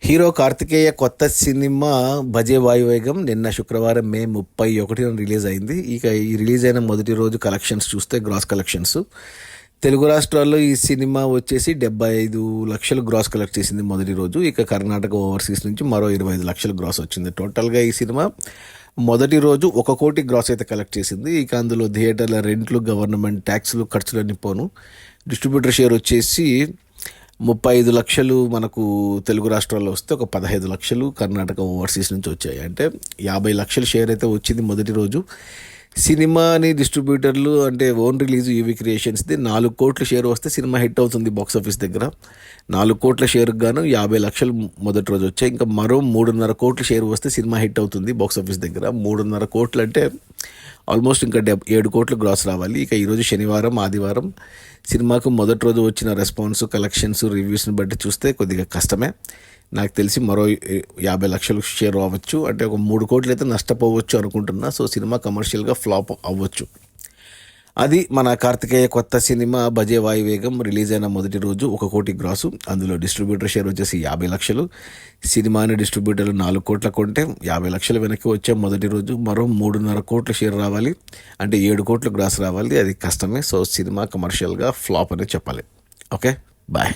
Hero Karthikeya కొత్త cinema భజే వాయువేగం నిన్న శుక్రవారం మే 31న రిలీజ్ అయింది. ఇక ఈ రిలీజ్ అయిన మొదటి రోజు కలెక్షన్స్ చూస్తే గ్రాస్ కలెక్షన్స్ తెలుగు రాష్ట్రాల్లో ఈ సినిమా వచ్చేసి 75 లక్షలు గ్రాస్ కలెక్ట్ చేసింది మొదటి రోజు. ఇక కర్ణాటక ఓవర్సీస్ నుంచి మరో 25 లక్షలు గ్రాస్ వచ్చింది. టోటల్గా ఈ సినిమా మొదటి రోజు 1 కోటి గ్రాస్ అయితే కలెక్ట్ చేసింది. ఇక అందులో థియేటర్ల రెంట్లు, గవర్నమెంట్ ట్యాక్స్లు, ఖర్చులన్నీ పోను. డిస్ట్రిబ్యూటర్ షేర్ వచ్చేసి 35 లక్షలు మనకు తెలుగు రాష్ట్రాల్లో వస్తే ఒక 15 లక్షలు కర్ణాటక ఓవర్సీస్ నుంచి వచ్చాయి. అంటే 50 లక్షల షేర్ అయితే వచ్చింది మొదటి రోజు. సినిమాని డిస్ట్రిబ్యూటర్లు అంటే ఓన్ రిలీజ్ యూవీ క్రియేషన్స్ది 4 కోట్ల షేర్ వస్తే సినిమా హిట్ అవుతుంది బాక్స్ ఆఫీస్ దగ్గర. 4 కోట్ల షేర్కి గాను 50 లక్షలు మొదటి రోజు వచ్చాయి. ఇంకా మరో 3.5 కోట్ల షేర్ వస్తే సినిమా హిట్ అవుతుంది బాక్స్ ఆఫీస్ దగ్గర. 3.5 కోట్లు అంటే ఆల్మోస్ట్ ఇంకా 7 కోట్లు గ్రాస్ రావాలి. ఇక ఈరోజు శనివారం, ఆదివారం సినిమాకు మొదటి రోజు వచ్చిన రెస్పాన్స్, కలెక్షన్స్, రివ్యూస్ని బట్టి చూస్తే కొద్దిగా కష్టమే. నాకు తెలిసి మరో 50 లక్షలు షేర్ అవ్వచ్చు. అంటే ఒక 3 కోట్లు అయితే నష్టపోవచ్చు అనుకుంటున్నా. సో సినిమా కమర్షియల్గా ఫ్లాప్ అవ్వచ్చు. అది మన కార్తికేయ కొత్త సినిమా భజే వాయువేగం రిలీజ్ అయిన మొదటి రోజు 1 కోటి గ్రాసు. అందులో డిస్ట్రిబ్యూటర్ షేర్ వచ్చేసి 50 లక్షలు. సినిమాని డిస్ట్రిబ్యూటర్లు 4 కోట్ల కొంటే 50 లక్షలు వెనక్కి వచ్చే మొదటి రోజు. మరో 3.5 కోట్ల షేర్ రావాలి, అంటే 7 కోట్ల గ్రాస్ రావాలి. అది కష్టమే. సో సినిమా కమర్షియల్గా ఫ్లాప్ అనే చెప్పాలి. Okay, bye.